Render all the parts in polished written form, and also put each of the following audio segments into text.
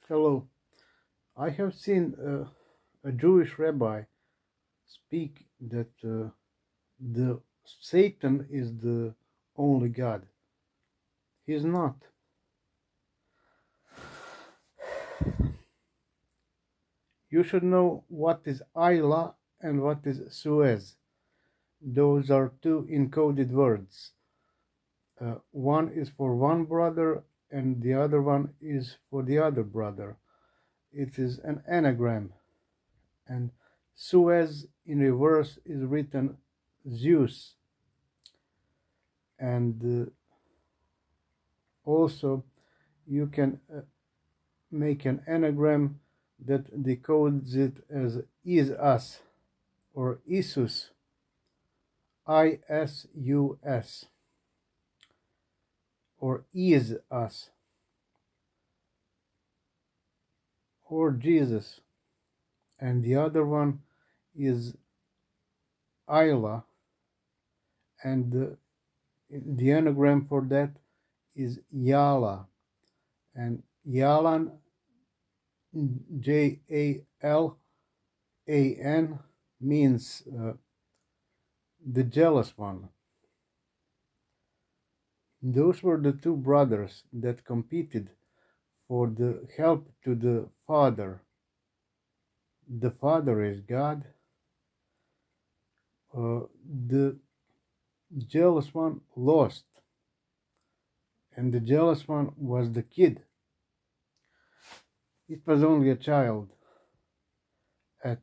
Hello. I have seen a Jewish rabbi speak that the Satan is the only God. He's not. You should know what is Ayla and what is Suez. Those are two encoded words. One is for one brother and the other one is for the other brother. It is an anagram. And Suez in reverse is written Zeus. And also you can make an anagram that decodes it as is us or Isus, ISUS, or is us, or Jesus. And the other one is Isla, and the anagram for that is Yala. And Yalan, JALAN, means the jealous one. Those were the two brothers that competed for the help to the Father. The Father is God. The jealous one lost, and the jealous one was the kid. It was only a child. At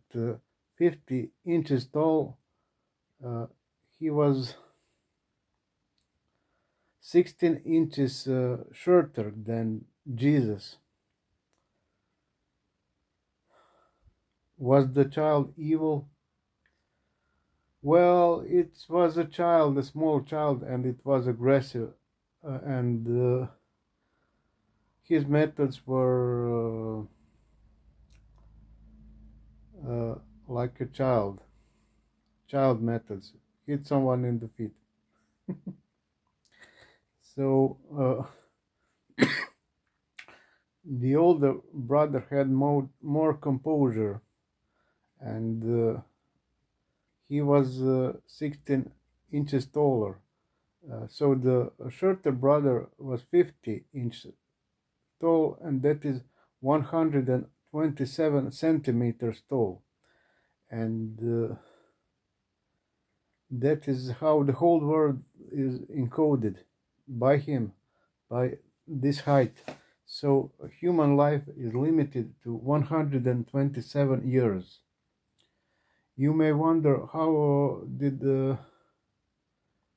50 inches tall, he was 16 inches shorter than Jesus. Was the child evil? Well, it was a child, a small child, and it was aggressive, and his methods were like a child methods. Hit someone in the feet. So the older brother had more composure, and he was 16 inches taller. So the shorter brother was 50 inches tall, and that is 127 centimeters tall. And that is how the whole world is encoded by him, by this height. So human life is limited to 127 years. You may wonder, how did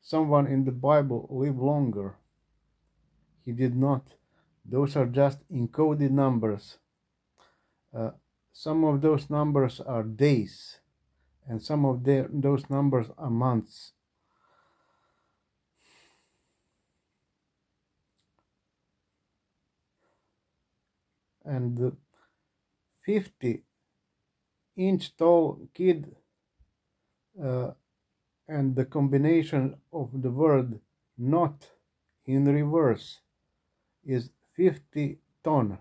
someone in the Bible live longer? He did not. Those are just encoded numbers. Some of those numbers are days, and some of those numbers are months. And the 50-inch tall kid and the combination of the word not in reverse is 50 ton.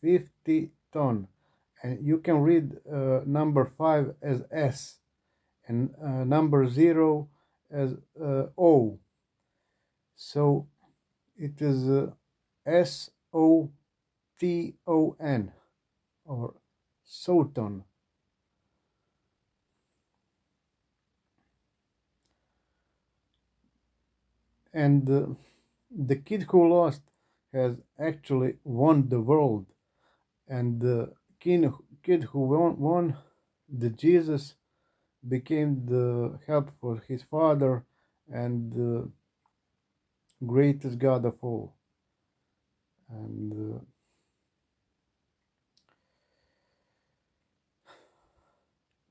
50 ton. And you can read number 5 as S and number 0 as O. So it is SOTON, or Soton. And the kid who lost has actually won the world. And the kid who won, the Jesus, became the help for his father and the greatest God of all. And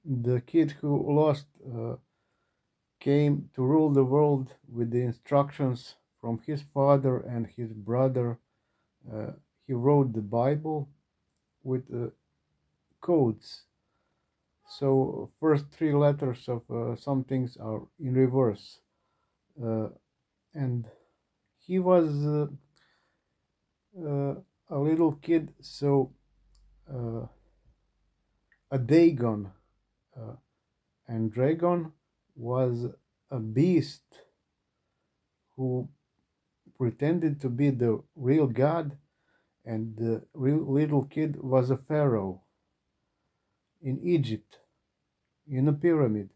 the kid who lost came to rule the world with the instructions from his father and his brother. He wrote the Bible with codes. So first 3 letters of some things are in reverse. And he was a little kid saw uh, a dagon, uh, and dragon was a beast who pretended to be the real god, and the real little kid was a pharaoh in Egypt, in a pyramid.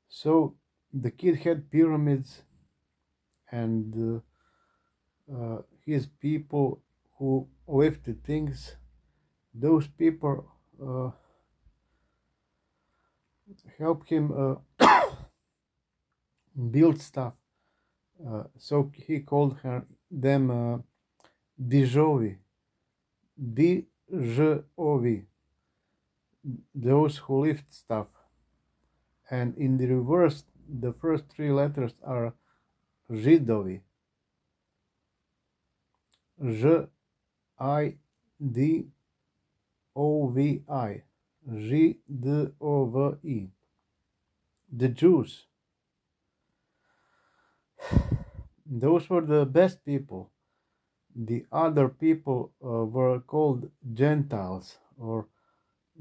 So the kid had pyramids, and his people who lifted things, those people helped him build stuff. So he called them Dijovi, Dijovi, those who lift stuff. And in the reverse, the first three letters are Židovi, J-I-D-O-V-I, J-D-O-V-I, the Jews. Those were the best people. The other people were called Gentiles or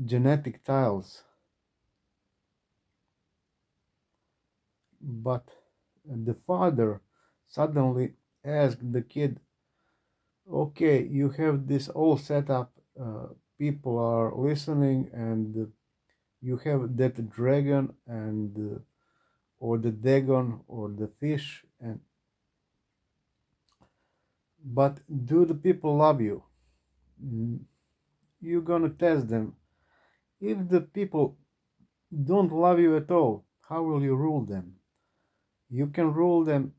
genetic tiles. But the father suddenly asked the kid, okay, you have this all set up, people are listening, and you have that dragon and or the dagon or the fish, but do the people love you? You're gonna test them. If the people don't love you at all, how will you rule them? You can rule them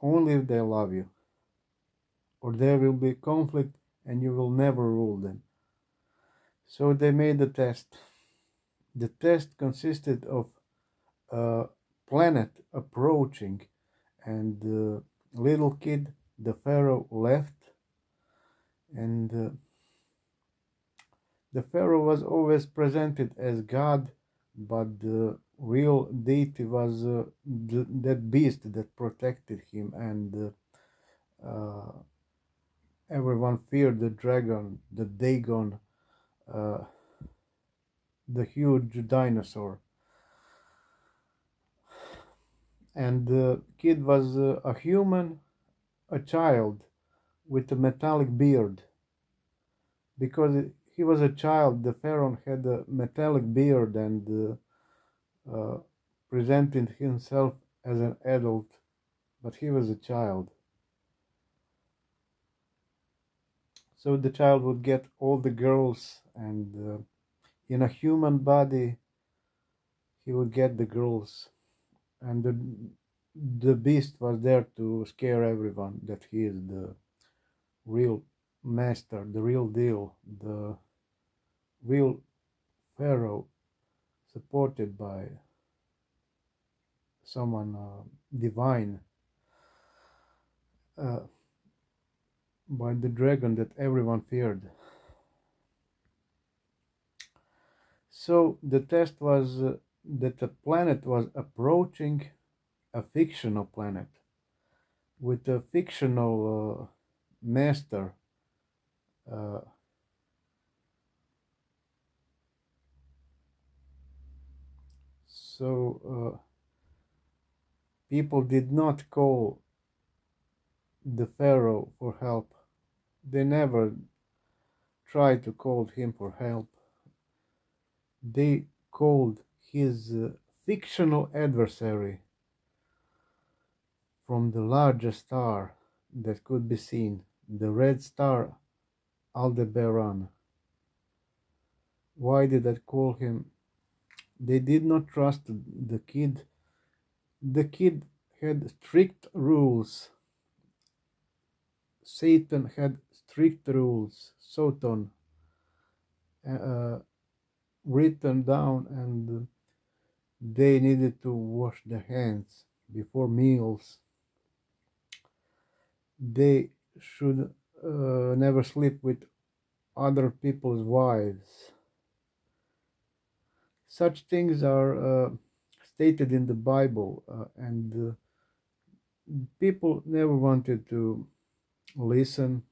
only if they love you, or there will be conflict and you will never rule them. So they made the test. The test consisted of a planet approaching, and the little kid, the pharaoh, left, and the pharaoh was always presented as God, but the real deity was that beast that protected him, and everyone feared the dragon, the dagon, the huge dinosaur. And the kid was a human, a child with a metallic beard. Because he was a child, the pharaoh had a metallic beard and presented himself as an adult, but he was a child. So the child would get all the girls, and in a human body he would get the girls, and the beast was there to scare everyone that he is the real master, the real deal, the real pharaoh, supported by someone divine, by the dragon that everyone feared. So the test was that the planet was approaching a fictional planet with a fictional master. So people did not call the pharaoh for help. They never tried to call him for help. They called his fictional adversary from the largest star that could be seen, the red star Aldebaran. Why did I call him? They did not trust the kid. The kid had strict rules. Satan had strict rules, Soton, written down, and they needed to wash their hands before meals. They should never sleep with other people's wives. Such things are stated in the Bible, and people never wanted to listen.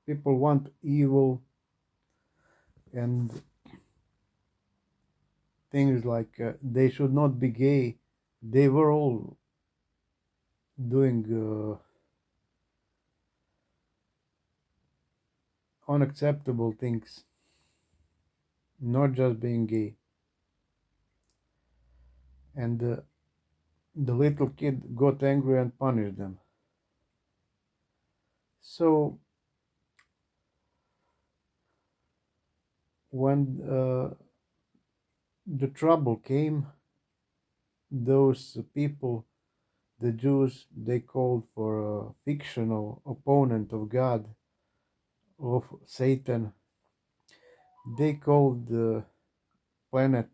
People want evil and things like they should not be gay. They were all doing unacceptable things, not just being gay. And the little kid got angry and punished them. So when the trouble came, those people, the Jews, they called for a fictional opponent of God, of Satan. They called the planet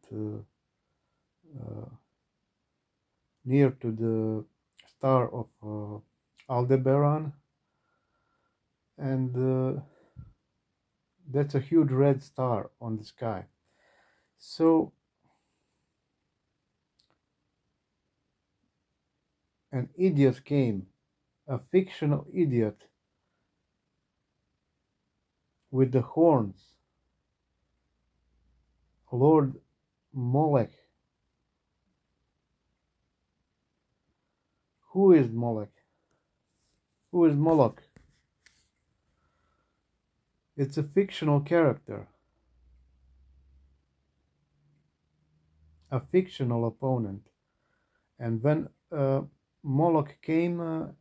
near to the star of Aldebaran, and that's a huge red star on the sky. So an idiot came, a fictional idiot with the horns, Lord Molech. Who is Molech? Who is Moloch? It's a fictional character, a fictional opponent. And when Moloch came,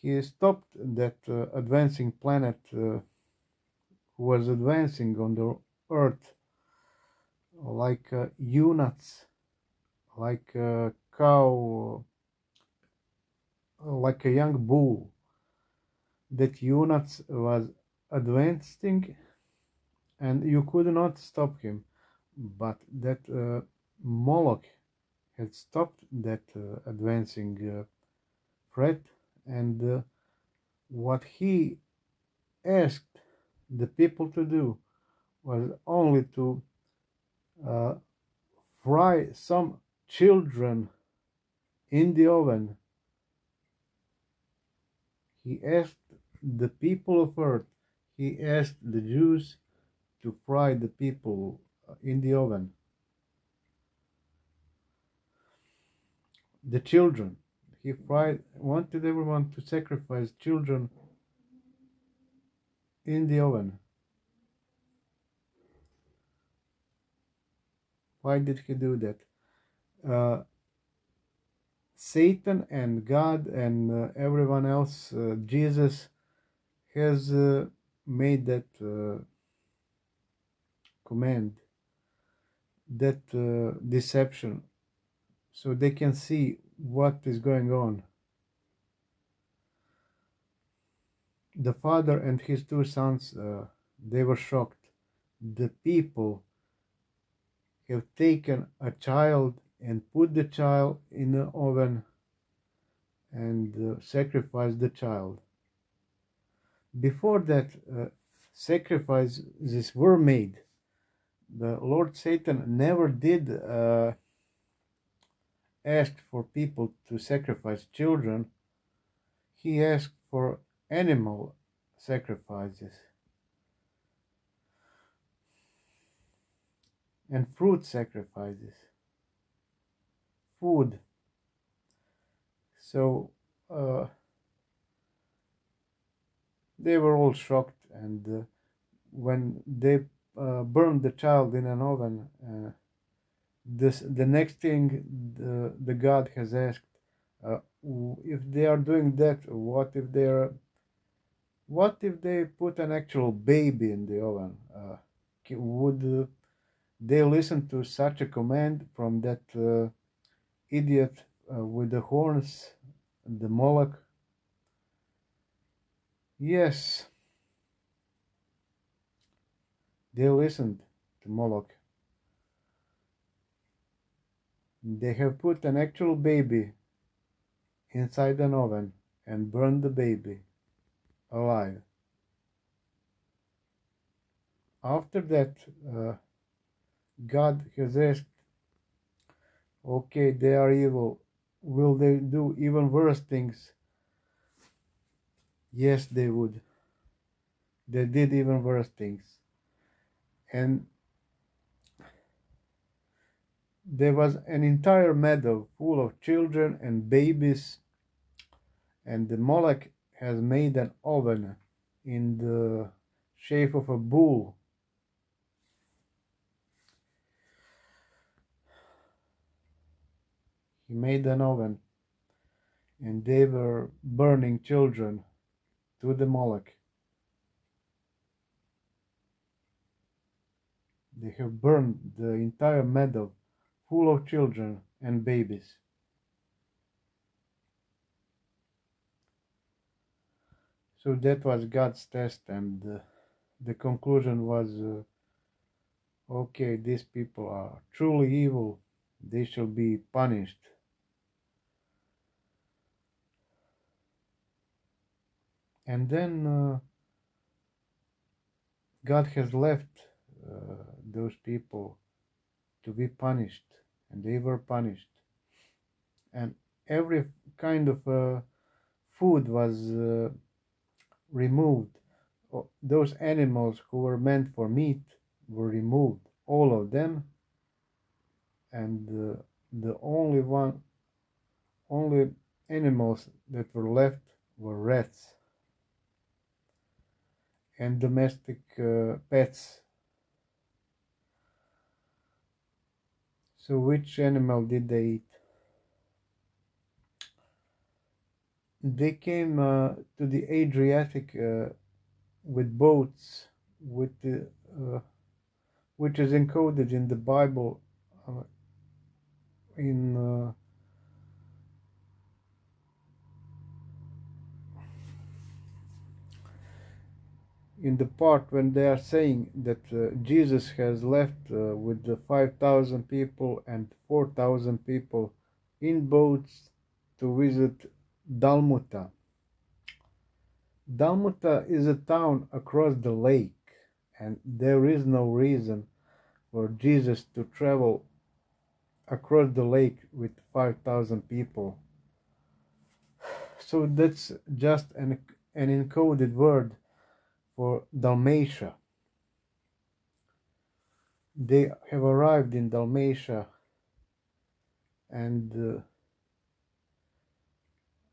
he stopped that advancing planet who was advancing on the earth like units, like a cow, like a young bull. That units was advancing and you could not stop him, but that Moloch had stopped that advancing threat, and what he asked the people to do was only to uh, fry some children in the oven. He asked the people of earth, he asked the Jews to fry the people in the oven. The children. He wanted everyone to sacrifice children in the oven. Why did he do that? Satan and God and everyone else, Jesus has made that command, that deception, so they can see what is going on. The father and his two sons, they were shocked. The people have taken a child and put the child in the oven and sacrificed the child. Before that, sacrifices were made. The Lord Satan never did ask for people to sacrifice children. He asked for animal sacrifices and fruit sacrifices, food. So they were all shocked, and when they burned the child in an oven, the next thing the God has asked, if they are doing that, what if they put an actual baby in the oven? Would they listen to such a command from that idiot with the horns, the Moloch? Yes, they listened to Moloch. They have put an actual baby inside an oven and burned the baby alive. After that, God has asked, okay, they are evil. Will they do even worse things? Yes, they would. They did even worse things. And there was an entire meadow full of children and babies, and the Moloch has made an oven in the shape of a bull. He made an oven, and they were burning children to the Moloch. They have burned the entire meadow full of children and babies. So that was God's test, and the conclusion was okay, these people are truly evil, they shall be punished. And then God has left those people to be punished, and they were punished. And every kind of food was removed. Those animals who were meant for meat were removed, all of them, and the only animals that were left were rats and domestic pets. So which animal did they eat? They came to the Adriatic with boats, with which is encoded in the Bible uh, in in the part when they are saying that Jesus has left with the 5,000 people and 4,000 people in boats to visit Dalmuta. Dalmuta is a town across the lake, and there is no reason for Jesus to travel across the lake with 5,000 people. So that's just an encoded word for Dalmatia. They have arrived in Dalmatia, and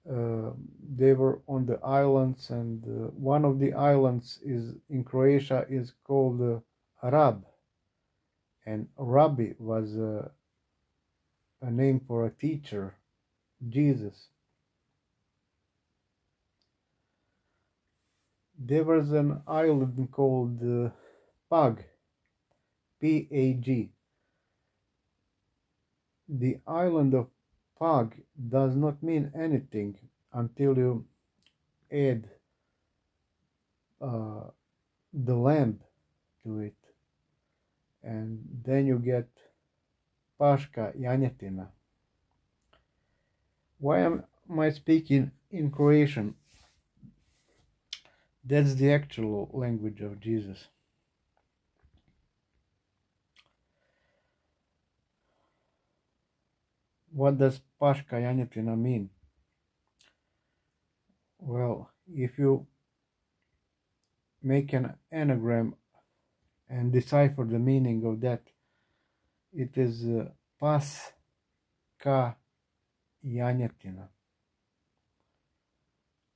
they were on the islands, and one of the islands is in Croatia is called Rab, and Rabbi was a name for a teacher, Jesus. There was an island called Pag, P-A-G. The island of Pag does not mean anything until you add the lamb to it, and then you get Pashka Janjetina. Why am I speaking in Croatian? That's the actual language of Jesus. What does Pashka Janjetina mean? Well, if you make an anagram and decipher the meaning of that, it is pas ka janjetina,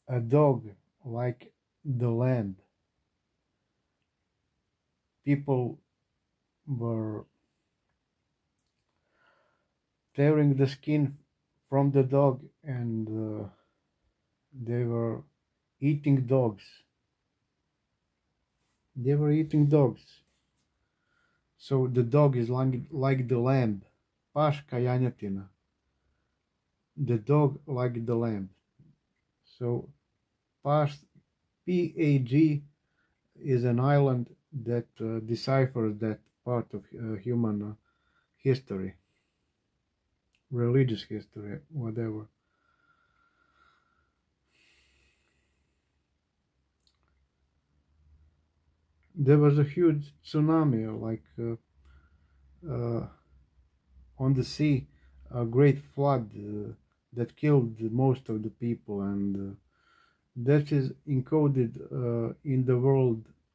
a dog like the lamb. People were tearing the skin from the dog, and they were eating dogs. They were eating dogs. So the dog is like the lamb. Pashka janjetina. The dog like the lamb. So P-A-G is an island that deciphers that part of human history, religious history, whatever. There was a huge tsunami, like on the sea, a great flood that killed most of the people, and that is encoded in the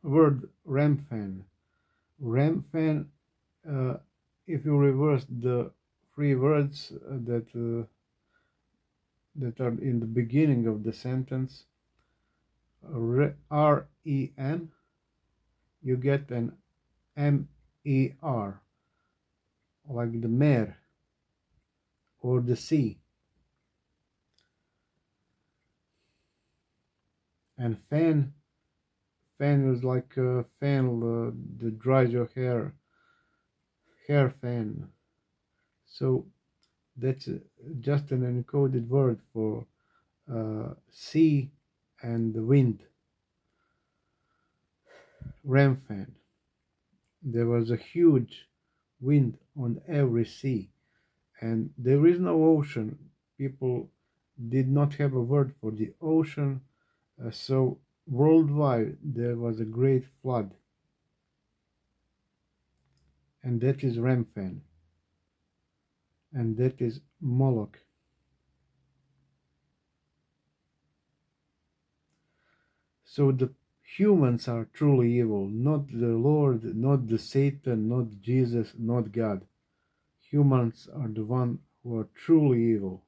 word Remphan. Remphan, if you reverse the three words that are in the beginning of the sentence, R-E-N, you get an M-E-R, like the mer or the sea. And fan is like a fan that dries your hair fan. So that's just an encoded word for sea and the wind. Remphan. There was a huge wind on every sea, and there is no ocean. People did not have a word for the ocean, so worldwide there was a great flood, and that is Remphan, and that is Moloch. So the humans are truly evil, not the Lord, not the Satan, not Jesus, not God. Humans are the one who are truly evil.